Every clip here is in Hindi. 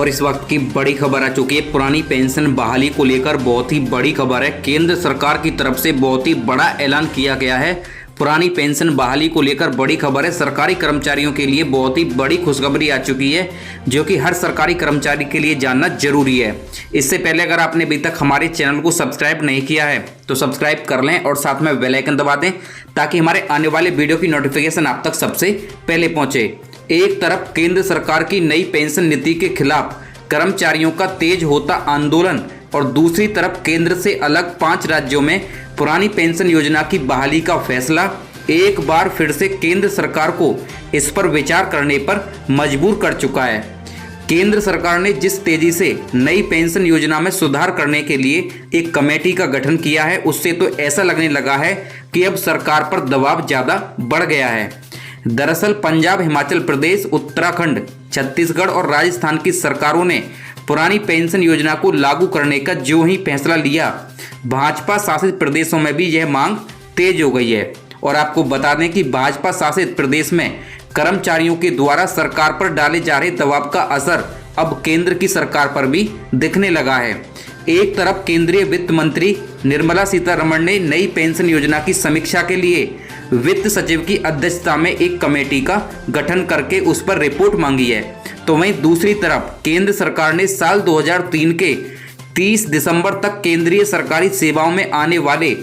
और इस वक्त की बड़ी खबर आ चुकी है। पुरानी पेंशन बहाली को लेकर बहुत ही बड़ी खबर है। केंद्र सरकार की तरफ से बहुत ही बड़ा ऐलान किया गया है। पुरानी पेंशन बहाली को लेकर बड़ी खबर है। सरकारी कर्मचारियों के लिए बहुत ही बड़ी खुशखबरी आ चुकी है, जो कि हर सरकारी कर्मचारी के लिए जानना जरूरी है। इससे पहले अगर आपने अभी तक हमारे चैनल को सब्सक्राइब नहीं किया है तो सब्सक्राइब कर लें और साथ में बेल आइकन दबा दें, ताकि हमारे आने वाले वीडियो की नोटिफिकेशन आप तक सबसे पहले पहुंचे। एक तरफ केंद्र सरकार की नई पेंशन नीति के खिलाफ कर्मचारियों का तेज होता आंदोलन और दूसरी तरफ केंद्र से अलग 5 राज्यों में पुरानी पेंशन योजना की बहाली का फैसला एक बार फिर से केंद्र सरकार को इस पर विचार करने पर मजबूर कर चुका है। केंद्र सरकार ने जिस तेजी से नई पेंशन योजना में सुधार करने के लिए एक कमेटी का गठन किया है, उससे तो ऐसा लगने लगा है कि अब सरकार पर दबाव ज्यादा बढ़ गया है। दरअसल पंजाब, हिमाचल प्रदेश, उत्तराखंड, छत्तीसगढ़ और राजस्थान की सरकारों ने पुरानी पेंशन योजना को लागू करने का जो ही फैसला लिया, भाजपा शासित प्रदेशों में भी यह मांग तेज हो गई है। और आपको बता दें कि भाजपा शासित प्रदेश में कर्मचारियों के द्वारा सरकार पर डाले जा रहे दबाव का असर अब केंद्र की सरकार पर भी दिखने लगा है। एक तरफ केंद्रीय वित्त मंत्री निर्मला सीतारमण ने नई पेंशन योजना की समीक्षा के लिए वित्त सचिव की अध्यक्षता में एक कमेटी का गठन करके उस पर रिपोर्ट मांगी है, तो वहीं दूसरी तरफ केंद्र सरकार ने साल 2003 के 30 दिसंबर तक केंद्रीय सरकारी सेवाओं में आने वाले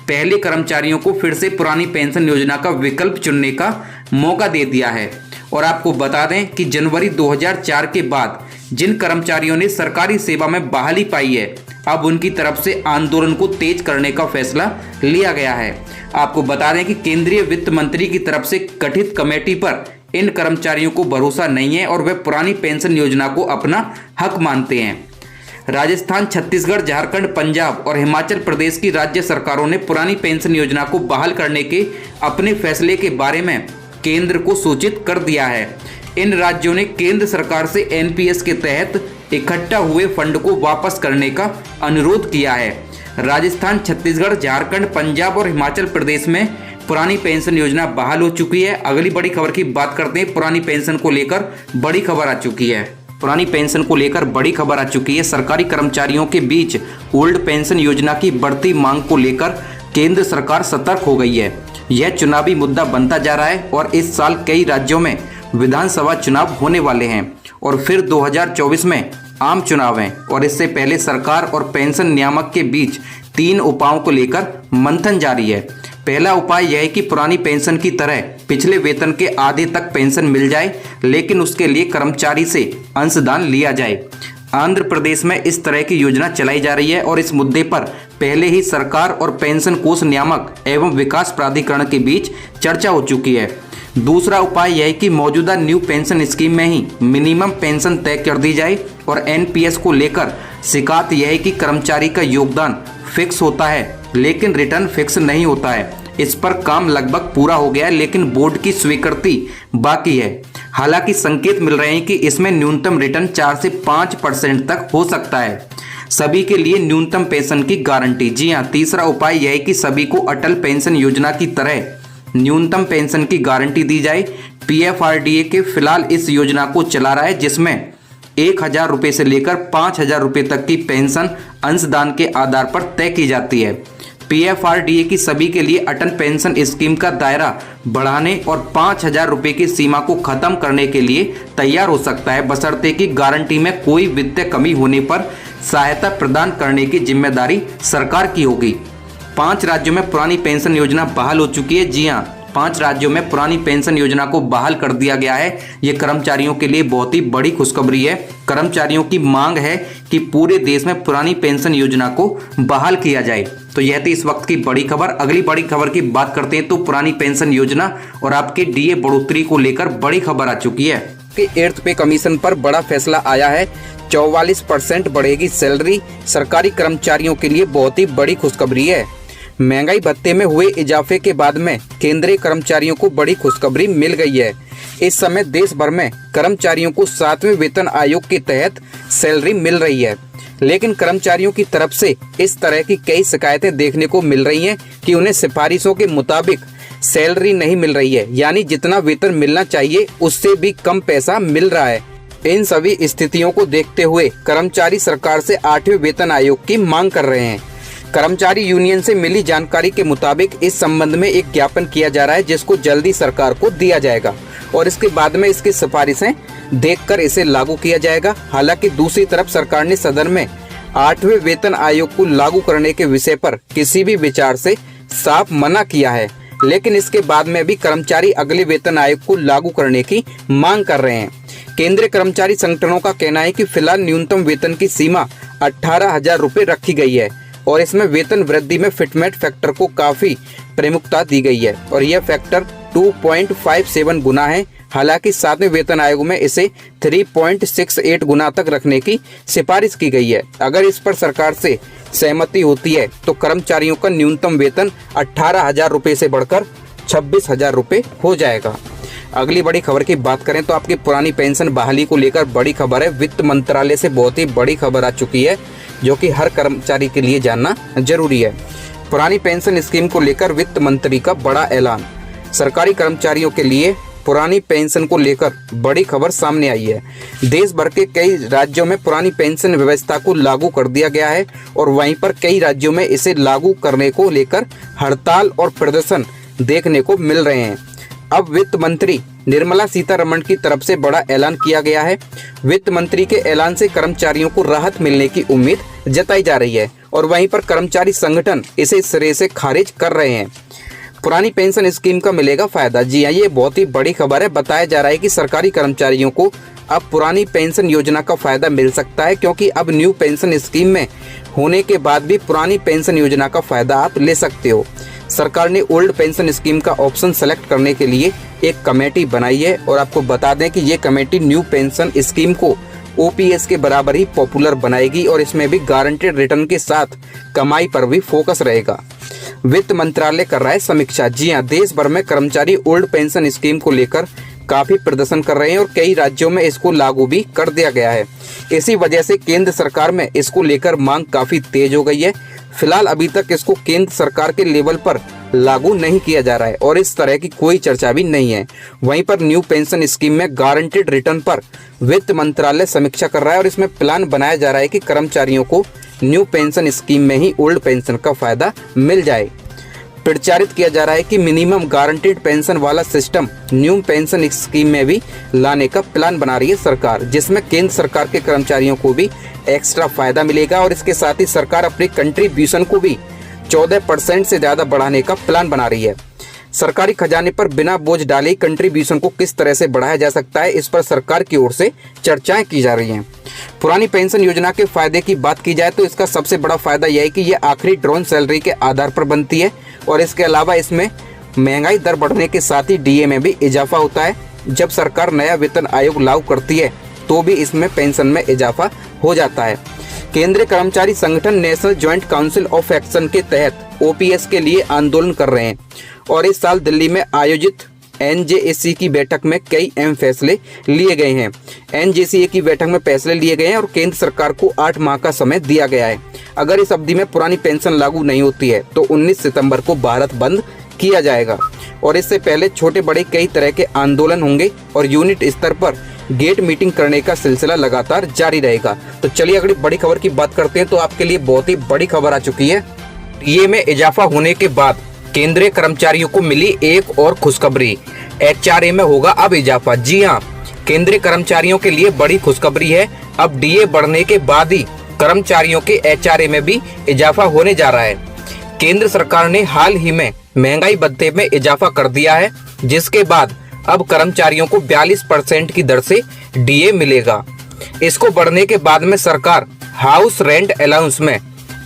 पहले कर्मचारियों को फिर से पुरानी पेंशन योजना का विकल्प चुनने का मौका दे दिया है। और आपको बता दें कि जनवरी 2004 के बाद जिन कर्मचारियों ने सरकारी सेवा में बहाली पाई है, अब उनकी तरफ से आंदोलन को तेज करने का फैसला लिया गया है। आपको बता दें कि केंद्रीय वित्त मंत्री की तरफ से गठित कमेटी पर इन कर्मचारियों को भरोसा नहीं है और वे पुरानी पेंशन योजना को अपना हक मानते हैं। राजस्थान, छत्तीसगढ़, झारखंड, पंजाब और हिमाचल प्रदेश की राज्य सरकारों ने पुरानी पेंशन योजना को बहाल करने के अपने फैसले के बारे में केंद्र को सूचित कर दिया है। इन राज्यों ने केंद्र सरकार से एनपीएस के तहत इकट्ठा हुए फंड को वापस करने का अनुरोध किया है। राजस्थान, छत्तीसगढ़, झारखंड, पंजाब और हिमाचल प्रदेश में पुरानी पेंशन योजना बहाल हो चुकी है। अगली बड़ी खबर की बात करते हैं। पुरानी पेंशन को लेकर बड़ी खबर आ चुकी है। पुरानी पेंशन को लेकर बड़ी खबर आ चुकी है। सरकारी कर्मचारियों के बीच ओल्ड पेंशन योजना की बढ़ती मांग को लेकर केंद्र सरकार सतर्क हो गई है। यह चुनावी मुद्दा बनता जा रहा है और इस साल कई राज्यों में विधानसभा चुनाव होने वाले हैं और फिर 2024 में आम चुनाव हैं। और इससे पहले सरकार और पेंशन नियामक के बीच 3 उपायों को लेकर मंथन जारी है। पहला उपाय यह है कि पुरानी पेंशन की तरह पिछले वेतन के आधे तक पेंशन मिल जाए, लेकिन उसके लिए कर्मचारी से अंशदान लिया जाए। आंध्र प्रदेश में इस तरह की योजना चलाई जा रही है और इस मुद्दे पर पहले ही सरकार और पेंशन कोष नियामक एवं विकास प्राधिकरण के बीच चर्चा हो चुकी है। दूसरा उपाय यह है कि मौजूदा न्यू पेंशन स्कीम में ही मिनिमम पेंशन तय कर दी जाए और एनपीएस को लेकर शिकायत यह है कि कर्मचारी का योगदान फिक्स होता है लेकिन रिटर्न फिक्स नहीं होता है। इस पर काम लगभग पूरा हो गया है, लेकिन बोर्ड की स्वीकृति बाकी है। हालांकि संकेत मिल रहे हैं कि इसमें न्यूनतम रिटर्न 4 से 5% तक हो सकता है। सभी के लिए न्यूनतम पेंशन की गारंटी। जी हाँ, तीसरा उपाय यह है कि सभी को अटल पेंशन योजना की तरह न्यूनतम पेंशन की गारंटी दी जाए। पीएफआरडीए के फिलहाल इस योजना को चला रहा है, जिसमें 1000 रुपये से लेकर 5000 रुपये तक की पेंशन अंशदान के आधार पर तय की जाती है। पीएफआरडीए की सभी के लिए अटल पेंशन स्कीम का दायरा बढ़ाने और 5000 रुपये की सीमा को खत्म करने के लिए तैयार हो सकता है, बशर्ते कि गारंटी में कोई वित्तीय कमी होने पर सहायता प्रदान करने की जिम्मेदारी सरकार की होगी। 5 राज्यों में पुरानी पेंशन योजना बहाल हो चुकी है। जी हाँ, 5 राज्यों में पुरानी पेंशन योजना को बहाल कर दिया गया है। ये कर्मचारियों के लिए बहुत ही बड़ी खुशखबरी है। कर्मचारियों की मांग है कि पूरे देश में पुरानी पेंशन योजना को बहाल किया जाए। तो यह थी इस वक्त की बड़ी खबर। अगली बड़ी खबर की बात करते हैं तो पुरानी पेंशन योजना और आपके डीए बढ़ोतरी को लेकर बड़ी खबर आ चुकी है कि 8th पे कमीशन पर बड़ा फैसला आया है। 44% बढ़ेगी सैलरी। सरकारी कर्मचारियों के लिए बहुत ही बड़ी खुशखबरी है। महंगाई भत्ते में हुए इजाफे के बाद में केंद्रीय कर्मचारियों को बड़ी खुशखबरी मिल गई है। इस समय देश भर में कर्मचारियों को 7वें वेतन आयोग के तहत सैलरी मिल रही है, लेकिन कर्मचारियों की तरफ से इस तरह की कई शिकायतें देखने को मिल रही हैं कि उन्हें सिफारिशों के मुताबिक सैलरी नहीं मिल रही है, यानी जितना वेतन मिलना चाहिए उससे भी कम पैसा मिल रहा है। इन सभी स्थितियों को देखते हुए कर्मचारी सरकार से 8वें वेतन आयोग की मांग कर रहे हैं। कर्मचारी यूनियन से मिली जानकारी के मुताबिक इस संबंध में एक ज्ञापन किया जा रहा है, जिसको जल्दी सरकार को दिया जाएगा और इसके बाद में इसकी सिफारिशें देखकर इसे लागू किया जाएगा। हालांकि दूसरी तरफ सरकार ने सदन में 8वें वेतन आयोग को लागू करने के विषय पर किसी भी विचार से साफ मना किया है, लेकिन इसके बाद में भी कर्मचारी अगले वेतन आयोग को लागू करने की मांग कर रहे हैं। केंद्रीय कर्मचारी संगठनों का कहना है कि फिलहाल न्यूनतम वेतन की सीमा 18,000 रुपए रखी गई है और इसमें वेतन वृद्धि में फिटमेंट फैक्टर को काफी प्रमुखता दी गई है और यह फैक्टर 2.57 गुना है। हालांकि 7वें वेतन आयोग में इसे 3.68 गुना तक रखने की सिफारिश की गई है। अगर इस पर सरकार से सहमति होती है तो कर्मचारियों का न्यूनतम वेतन 18,000 रुपए से बढ़कर 26,000 रुपए हो जाएगा। अगली बड़ी खबर की बात करें तो आपकी पुरानी पेंशन बहाली को लेकर बड़ी खबर है। वित्त मंत्रालय से बहुत ही बड़ी खबर आ चुकी है, जो कि हर कर्मचारी के लिए जानना जरूरी है। पुरानी पेंशन स्कीम को लेकर वित्त मंत्री का बड़ा ऐलान। सरकारी कर्मचारियों के लिए पुरानी पेंशन को लेकर बड़ी खबर सामने आई है। देश भर के कई राज्यों में पुरानी पेंशन व्यवस्था को लागू कर दिया गया है और वहीं पर कई राज्यों में इसे लागू करने को लेकर हड़ताल और प्रदर्शन देखने को मिल रहे हैं। अब वित्त मंत्री निर्मला सीतारमण की तरफ से बड़ा ऐलान किया गया है। वित्त मंत्री के ऐलान से कर्मचारियों को राहत मिलने की उम्मीद जताई जा रही है और वहीं पर कर्मचारी संगठन इसे सिरे से खारिज कर रहे हैं। पुरानी पेंशन स्कीम का मिलेगा फायदा। जी हाँ, ये बहुत ही बड़ी खबर है। बताया जा रहा है कि सरकारी कर्मचारियों को अब पुरानी पेंशन योजना का फायदा मिल सकता है, क्योंकि अब न्यू पेंशन स्कीम में होने के बाद भी पुरानी पेंशन योजना का फायदा आप ले सकते हो। सरकार ने ओल्ड पेंशन स्कीम का ऑप्शन सेलेक्ट करने के लिए एक कमेटी बनाई है और आपको बता दें कि ये कमेटी न्यू पेंशन स्कीम को ओपीएस के बराबर ही पॉपुलर बनाएगी और इसमें भी गारंटेड रिटर्न के साथ कमाई पर भी फोकस रहेगा। वित्त मंत्रालय कर रहा है समीक्षा। जी हाँ, देश भर में कर्मचारी ओल्ड पेंशन स्कीम को लेकर काफी प्रदर्शन कर रहे हैं और कई राज्यों में इसको लागू भी कर दिया गया है। इसी वजह से केंद्र सरकार में इसको लेकर मांग काफी तेज हो गई है। फिलहाल अभी तक इसको केंद्र सरकार के लेवल पर लागू नहीं किया जा रहा है और इस तरह की कोई चर्चा भी नहीं है। वहीं पर न्यू पेंशन स्कीम में गारंटेड रिटर्न पर वित्त मंत्रालय समीक्षा कर रहा है और इसमें प्लान बनाया जा रहा है कि कर्मचारियों को न्यू पेंशन स्कीम में ही ओल्ड पेंशन का फायदा मिल जाए। प्रचारित किया जा रहा है कि मिनिमम गारंटेड पेंशन वाला सिस्टम न्यू पेंशन स्कीम में भी लाने का प्लान बना रही है सरकार, जिसमें केंद्र सरकार के कर्मचारियों को भी एक्स्ट्रा फायदा मिलेगा और इसके साथ ही सरकार अपनी कंट्रीब्यूशन को भी 14% से ज्यादा बढ़ाने का प्लान बना रही है। सरकारी खजाने पर बिना बोझ डाले कंट्रीब्यूशन को किस तरह से बढ़ाया जा सकता है, इस पर सरकार की ओर से चर्चाएं की जा रही हैं। पुरानी पेंशन योजना के फायदे की बात की जाए तो इसका सबसे बड़ा फायदा यह है कि यह आखिरी ड्रॉन सैलरी के आधार पर बनती है और इसके अलावा इसमें महंगाई दर बढ़ने के साथ ही डीए में भी इजाफा होता है। जब सरकार नया वेतन आयोग लागू करती है तो भी इसमें पेंशन में इजाफा हो जाता है। केंद्रीय कर्मचारी संगठन national joint council of action के तहत ओपीएस के लिए आंदोलन कर रहे हैं और इस साल दिल्ली में आयोजित एनजेएसी की बैठक में कई अहम फैसले लिए गए हैं। एनजेसीए की बैठक में फैसले लिए गए हैं और केंद्र सरकार को 8 माह का समय दिया गया है। अगर इस अवधि में पुरानी पेंशन लागू नहीं होती है तो 19 सितंबर को भारत बंद किया जाएगा और इससे पहले छोटे बड़े कई तरह के आंदोलन होंगे और यूनिट स्तर पर गेट मीटिंग करने का सिलसिला लगातार जारी रहेगा। तो चलिए अगली बड़ी खबर की बात करते हैं। तो आपके लिए बहुत ही बड़ी खबर आ चुकी है। डीए में इजाफा होने के बाद केंद्रीय कर्मचारियों को मिली एक और खुशखबरी, एचआरए में होगा अब इजाफा। जी हाँ, केंद्रीय कर्मचारियों के लिए बड़ी खुशखबरी है। अब डीए बढ़ने के बाद ही कर्मचारियों के एचआरए में भी इजाफा होने जा रहा है। केंद्र सरकार ने हाल ही में महंगाई भत्ते में इजाफा कर दिया है, जिसके बाद अब कर्मचारियों को 42% की दर से डीए मिलेगा। इसको बढ़ने के बाद में सरकार हाउस रेंट अलाउंस में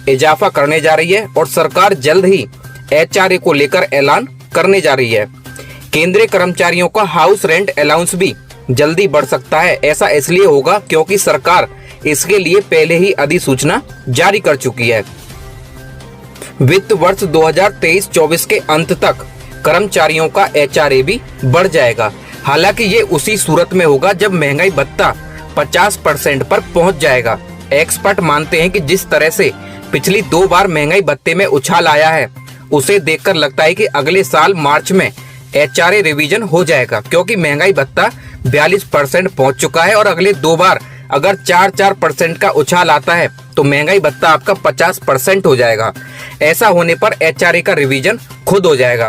इजाफा करने जा रही है और सरकार जल्द ही एचआरए को लेकर ऐलान करने जा रही है। केंद्रीय कर्मचारियों का हाउस रेंट अलाउंस भी जल्दी बढ़ सकता है। ऐसा इसलिए होगा क्योंकि सरकार इसके लिए पहले ही अधिसूचना जारी कर चुकी है। वित्त वर्ष 2023-24 के अंत तक कर्मचारियों का एचआरए भी बढ़ जाएगा। हालांकि ये उसी सूरत में होगा जब महंगाई भत्ता 50% पर पहुंच जाएगा। एक्सपर्ट मानते हैं कि जिस तरह से पिछली 2 बार महंगाई भत्ते में उछाल आया है, उसे देखकर लगता है कि अगले साल मार्च में एचआरए रिवीजन हो जाएगा, क्योंकि महंगाई भत्ता 42% पहुंच चुका है और अगले 2 बार अगर 4% का उछाल आता है तो महंगाई भत्ता आपका 50% हो जाएगा। ऐसा होने पर HRA का रिवीजन खुद हो जाएगा।